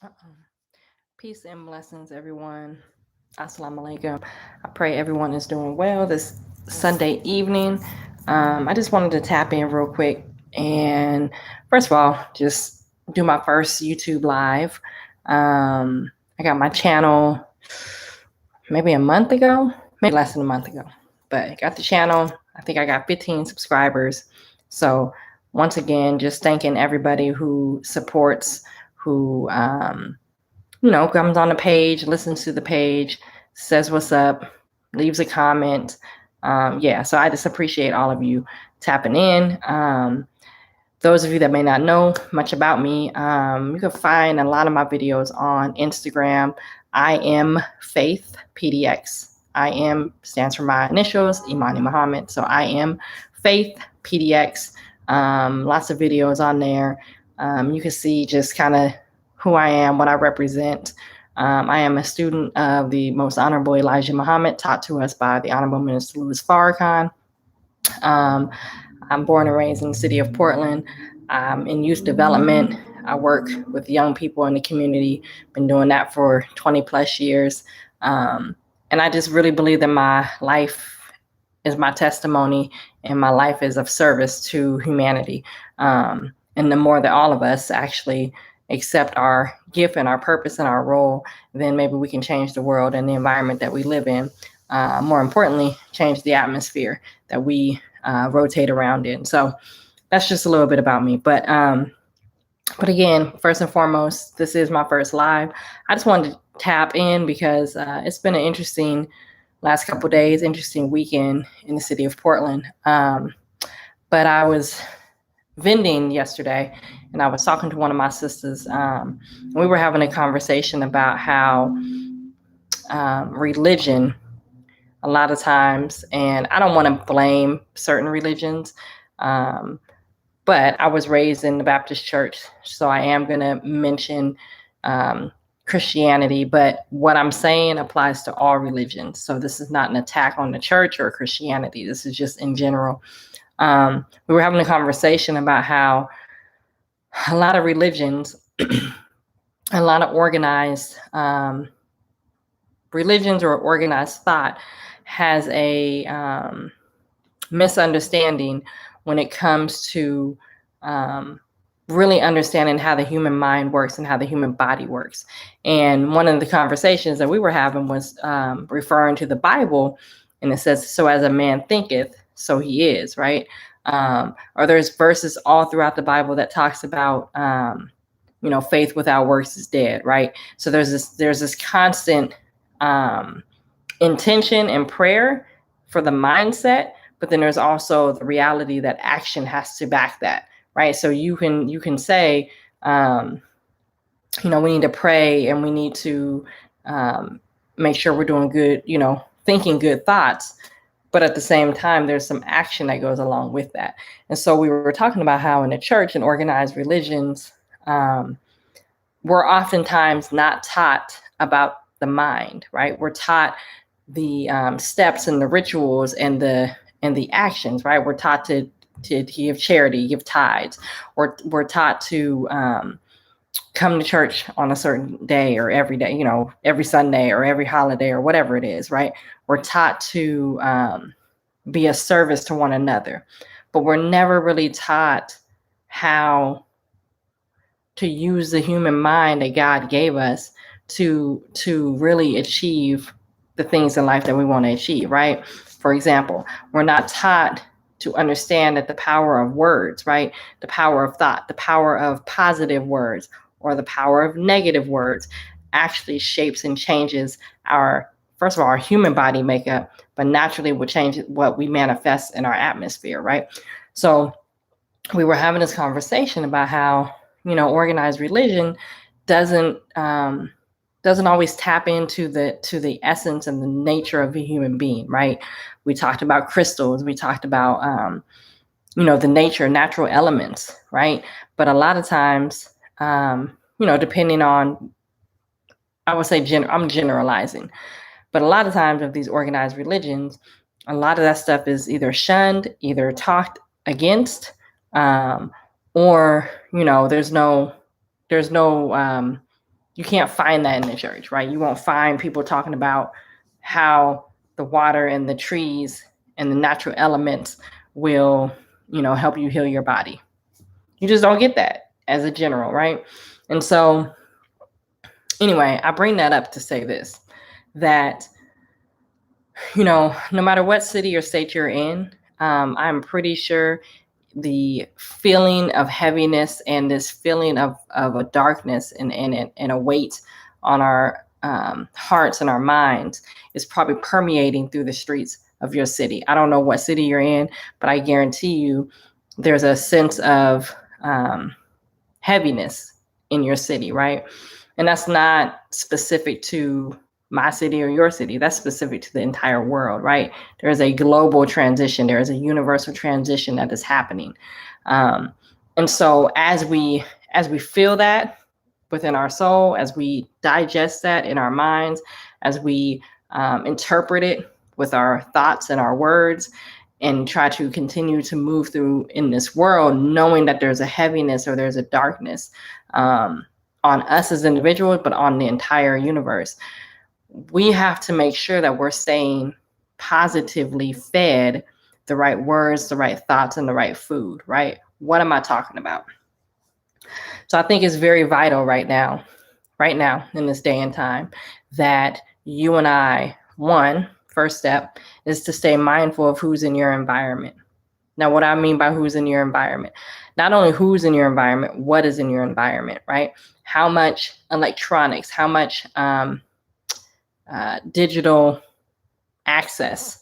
Uh-oh. Peace and blessings, everyone. Assalamu alaikum. I pray everyone is doing well this Sunday evening. I just wanted to tap in real quick and, first of all, just do my first YouTube live. I got my channel maybe a month ago, maybe less than a month ago, but I got the channel. I think I got 15 subscribers. So, once again, just thanking everybody who supports, who comes on the page, listens to the page, says what's up, leaves a comment. Yeah, so I just appreciate all of you tapping in. Those of you that may not know much about me, you can find a lot of my videos on Instagram. I am Faith PDX. I am stands for my initials, Imani Muhammad. So I am Faith PDX. Lots of videos on there. You can see just kind of who I am, what I represent. I am a student of the Most Honorable Elijah Muhammad, taught to us by the Honorable Minister Louis Farrakhan. I'm born and raised in the city of Portland. In youth development. I work with young people in the community. Been doing that for 20 plus years. And I just really believe that my life is my testimony and my life is of service to humanity. And the more that all of us actually accept our gift and our purpose and our role, then maybe we can change the world and the environment that we live in. More importantly, change the atmosphere that we rotate around in. So that's just a little bit about me. But again, first and foremost, this is my first live. I just wanted to tap in because it's been an interesting last couple of days, interesting weekend in the city of Portland. But I was vending yesterday and I was talking to one of my sisters. We were having a conversation about how religion, a lot of times, and I don't want to blame certain religions, but I was raised in the Baptist church, so I am going to mention Christianity, but what I'm saying applies to all religions. So this is not an attack on the church or Christianity. This is just in general. We were having a conversation about how a lot of religions, a lot of organized religions or organized thought has a misunderstanding when it comes to really understanding how the human mind works and how the human body works. And one of the conversations that we were having was referring to the Bible, and it says, "So as a man thinketh, so he is," right? Or there's verses all throughout the Bible that talks about, faith without works is dead, right? So there's this constant intention and prayer for the mindset, but then there's also the reality that action has to back that, right? So you can say, we need to pray and we need to make sure we're doing good, thinking good thoughts. But at the same time, there's some action that goes along with that. And so we were talking about how in the church and organized religions, we're oftentimes not taught about the mind, right? We're taught the steps and the rituals and the actions, right? We're taught to give charity, give tithes, or we're taught to come to church on a certain day or every day, every Sunday or every holiday or whatever it is, right? We're taught to be a service to one another, but we're never really taught how to use the human mind that God gave us to really achieve the things in life that we want to achieve, right? For example, we're not taught to understand that the power of words, right? The power of thought, the power of positive words, or the power of negative words actually shapes and changes first of all, our human body makeup, but naturally will change what we manifest in our atmosphere, right? So we were having this conversation about how, organized religion doesn't always tap into the essence and the nature of a human being, right? We talked about crystals. We talked about, the nature, natural elements, right? But a lot of times, depending on, I would say, I'm generalizing, but a lot of times of these organized religions, a lot of that stuff is either shunned, either talked against, or, there's no you can't find that in the church, right? You won't find people talking about how the water and the trees and the natural elements will, help you heal your body. You just don't get that as a general, right? And so anyway, I bring that up to say this, that, no matter what city or state you're in, I'm pretty sure the feeling of heaviness and this feeling of a darkness and a weight on our hearts and our minds is probably permeating through the streets of your city. I don't know what city you're in, but I guarantee you there's a sense of heaviness in your city, right? And that's not specific to my city or your city. That's specific to the entire world, right? There is a global transition. There is a universal transition that is happening. And so as we feel that within our soul, as we digest that in our minds, as we interpret it with our thoughts and our words, and try to continue to move through in this world, knowing that there's a heaviness or there's a darkness on us as individuals, but on the entire universe, we have to make sure that we're staying positively fed the right words, the right thoughts, and the right food, right? What am I talking about? So I think it's very vital right now in this day and time, that you and I, first step is to stay mindful of who's in your environment. Now, what I mean by who's in your environment, not only who's in your environment, what is in your environment, right? How much electronics, how much digital access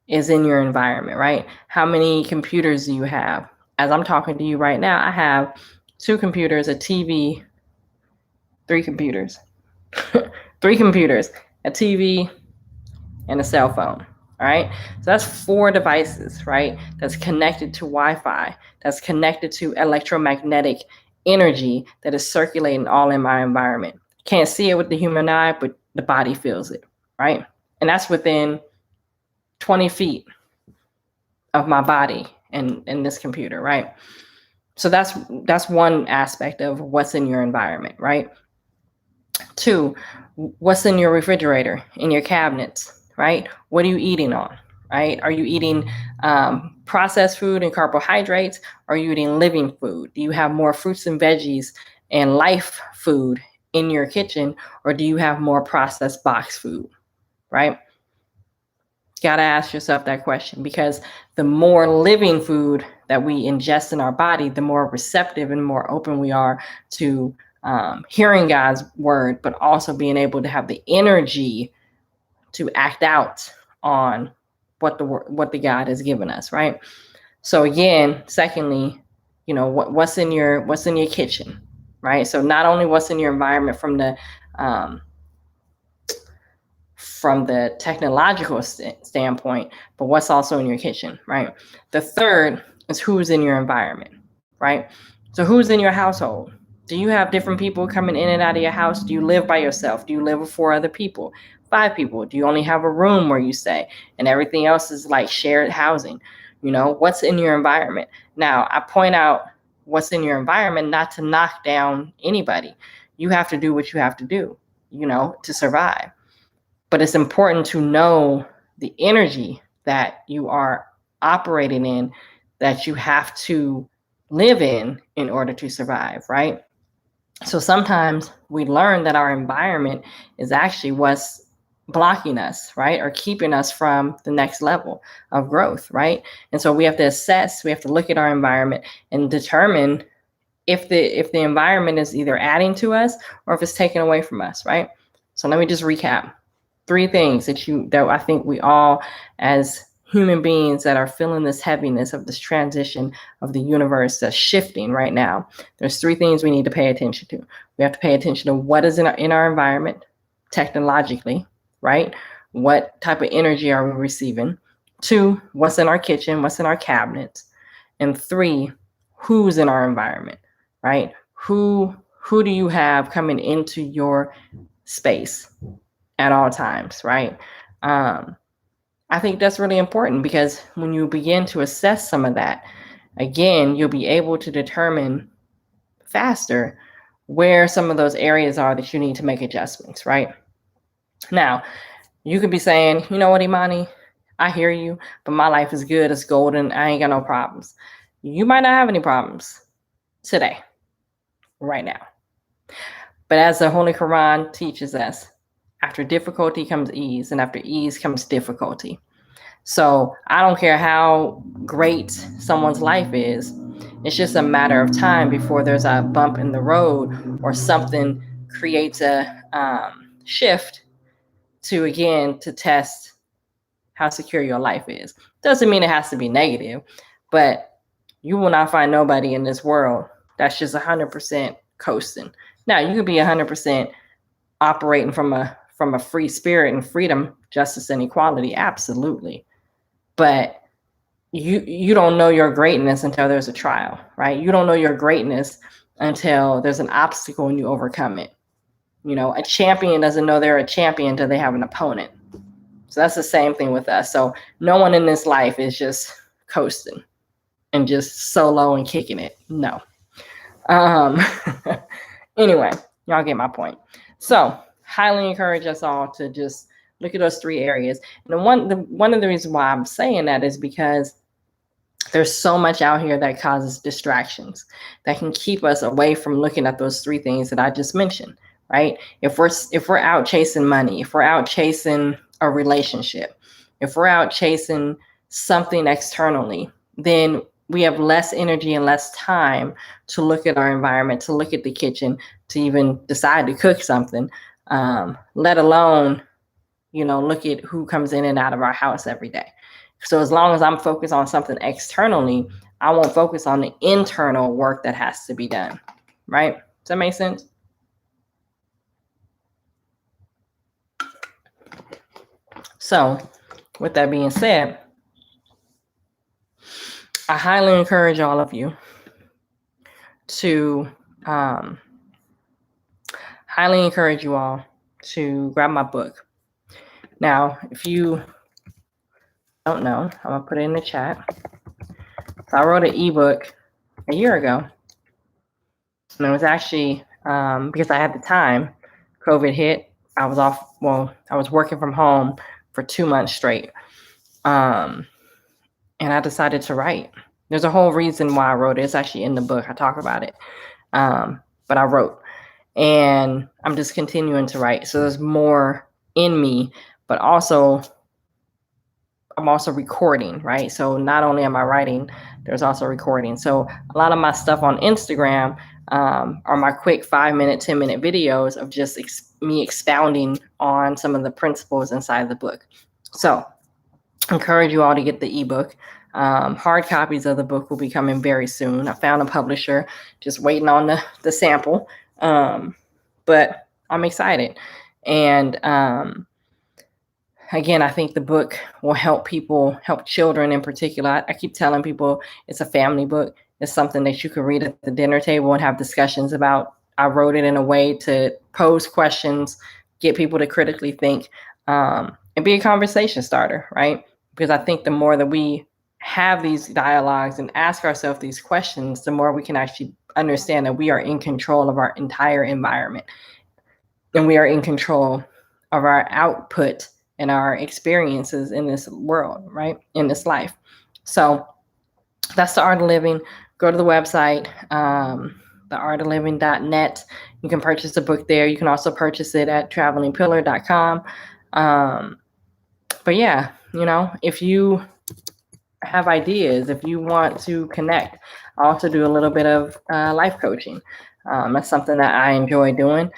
is in your environment, right? How many computers do you have? As I'm talking to you right now, I have 2 computers, a TV, 3 computers, 3 computers, a TV, and a cell phone. All right. So that's 4 devices, right? That's connected to Wi-Fi, that's connected to electromagnetic energy that is circulating all in my environment. Can't see it with the human eye, but the body feels it, right? And that's within 20 feet of my body and this computer, right? So that's one aspect of what's in your environment, right? 2, what's in your refrigerator, in your cabinets, right? What are you eating on, right? Are you eating processed food and carbohydrates? Or are you eating living food? Do you have more fruits and veggies and life food in your kitchen? Or do you have more processed box food, right? Got to ask yourself that question, because the more living food that we ingest in our body, the more receptive and more open we are to hearing God's word, but also being able to have the energy to act out on what the God has given us, right? So again, secondly, what's in your kitchen, right? So not only what's in your environment from the technological standpoint, but what's also in your kitchen, right? The third is who's in your environment, right? So who's in your household? Do you have different people coming in and out of your house? Do you live by yourself? Do you live with 4 other people, 5 people? Do you only have a room where you stay and everything else is like shared housing? What's in your environment? Now, I point out what's in your environment not to knock down anybody. You have to do what you have to do, to survive. But it's important to know the energy that you are operating in, that you have to live in order to survive, right? So sometimes we learn that our environment is actually what's blocking us, right? Or keeping us from the next level of growth, right? And so we have to we have to look at our environment and determine if the environment is either adding to us or if it's taken away from us, right? So let me just recap. 3 things that I think we all, as human beings that are feeling this heaviness of this transition of the universe that's shifting right now, there's 3 things we need to pay attention to. We have to pay attention to what is in our environment technologically, right? What type of energy are we receiving? 2, what's in our kitchen, what's in our cabinets? And 3, who's in our environment, right? Who do you have coming into your space at all times, right? I think that's really important, because when you begin to assess some of that, again, you'll be able to determine faster where some of those areas are that you need to make adjustments, right? Now, you could be saying, you know what, Imani, I hear you, but my life is good, it's golden, I ain't got no problems. You might not have any problems today, right now. But as the Holy Quran teaches us, after difficulty comes ease, and after ease comes difficulty. So I don't care how great someone's life is, it's just a matter of time before there's a bump in the road or something creates a shift to test how secure your life is. Doesn't mean it has to be negative, but you will not find nobody in this world that's just 100% coasting. Now, you could be 100% operating from a free spirit and freedom, justice, and equality, absolutely. But you don't know your greatness until there's a trial, right? You don't know your greatness until there's an obstacle and you overcome it. You know, a champion doesn't know they're a champion until they have an opponent. So that's the same thing with us. So no one in this life is just coasting and just solo and kicking it. No. Anyway, y'all get my point. So highly encourage us all to just look at those three areas. And one of the reasons why I'm saying that is because there's so much out here that causes distractions that can keep us away from looking at those three things that I just mentioned, right? If we're out chasing money, if we're out chasing a relationship, if we're out chasing something externally, then we have less energy and less time to look at our environment, to look at the kitchen, to even decide to cook something, let alone, look at who comes in and out of our house every day. So as long as I'm focused on something externally, I won't focus on the internal work that has to be done, right? Does that make sense? So with that being said, I highly encourage all of you to grab my book. Now, if you don't know, I'm gonna put it in the chat. So I wrote an ebook a year ago, and it was actually because I had the time. COVID hit. I was working from home for 2 months straight, and I decided to write. There's a whole reason why I wrote it. It's actually in the book. I talk about it, but I wrote, and I'm just continuing to write. So there's more in me, but also I'm also recording, right? So not only am I writing, there's also recording. So a lot of my stuff on Instagram are my quick 5-minute, 10-minute videos of just me expounding on some of the principles inside the book. So I encourage you all to get the ebook. Hard copies of the book will be coming very soon. I found a publisher, just waiting on the sample. But I'm excited. And again, I think the book will help children in particular. I keep telling people it's a family book. It's something that you can read at the dinner table and have discussions about. I wrote it in a way to pose questions, get people to critically think, and be a conversation starter, right? Because I think the more that we have these dialogues and ask ourselves these questions, the more we can actually understand that we are in control of our entire environment, and we are in control of our output and our experiences in this world, right? In this life. So that's The Art of Living. Go to the website, theartofliving.net. You can purchase the book there. You can also purchase it at travelingpillar.com. But yeah, if you have ideas, if you want to connect, I also do a little bit of life coaching. That's something that I enjoy doing.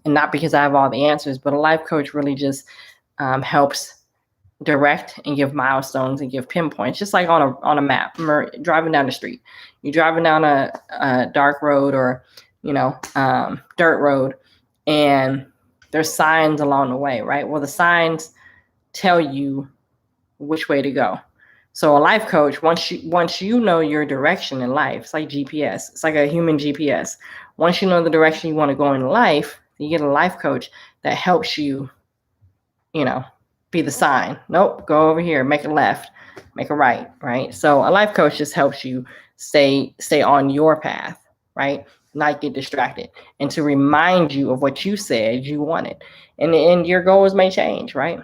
And not because I have all the answers, but a life coach really just helps direct and give milestones and give pinpoints, just like on a map. Driving down the street, you're driving down a dark road or dirt road, and there's signs along the way, right? Well, the signs tell you which way to go. So a life coach, once you know your direction in life, it's like GPS. It's like a human GPS. Once you know the direction you want to go in life, you get a life coach that helps you, be the sign. Nope, go over here, make a left, make a right, right? So a life coach just helps you stay on your path, right? not get distracted, and to remind you of what you said you wanted. And your goals may change, right?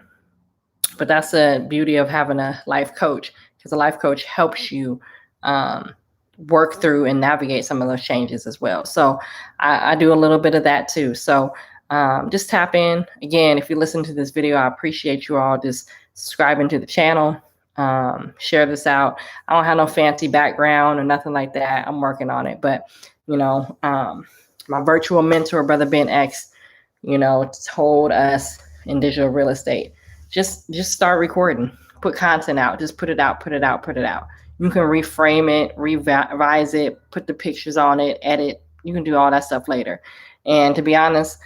But that's the beauty of having a life coach, because a life coach helps you work through and navigate some of those changes as well. So I do a little bit of that too. So just tap in. Again, if you listen to this video, I appreciate you all just subscribing to the channel. Share this out. I don't have no fancy background or nothing like that. I'm working on it. But, you know, my virtual mentor, Brother Ben X, you know, told us in digital real estate, just start recording, put content out, just put it out. You can reframe it, revise it, put the pictures on it, edit. You can do all that stuff later. And to be honest,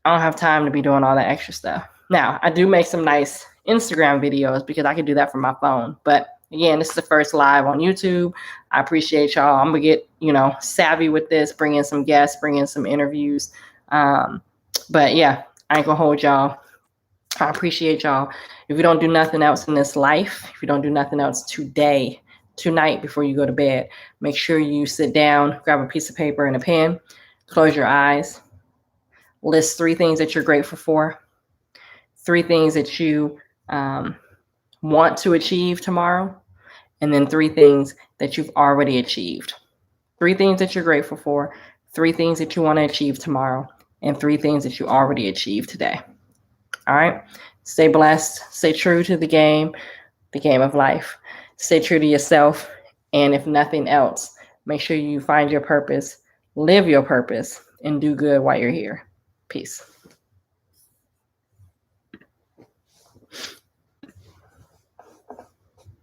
I don't have time to be doing all that extra stuff. Now, I do make some nice Instagram videos because I can do that from my phone. But again, this is the first live on YouTube. I appreciate y'all. I'm going to get, you know, savvy with this, bring in some guests, bring in some interviews. But yeah, I ain't going to hold y'all. I appreciate y'all. If you don't do nothing else in this life, if you don't do nothing else today, tonight, before you go to bed, make sure you sit down, grab a piece of paper and a pen, close your eyes, list 3 things that you're grateful for, 3 things that you want to achieve tomorrow, and then 3 things that you've already achieved. 3 things that you're grateful for, 3 things that you want to achieve tomorrow, and 3 things that you already achieved today. All right. Stay blessed. Stay true to the game of life. Stay true to yourself. And if nothing else, make sure you find your purpose, live your purpose, and do good while you're here. Peace.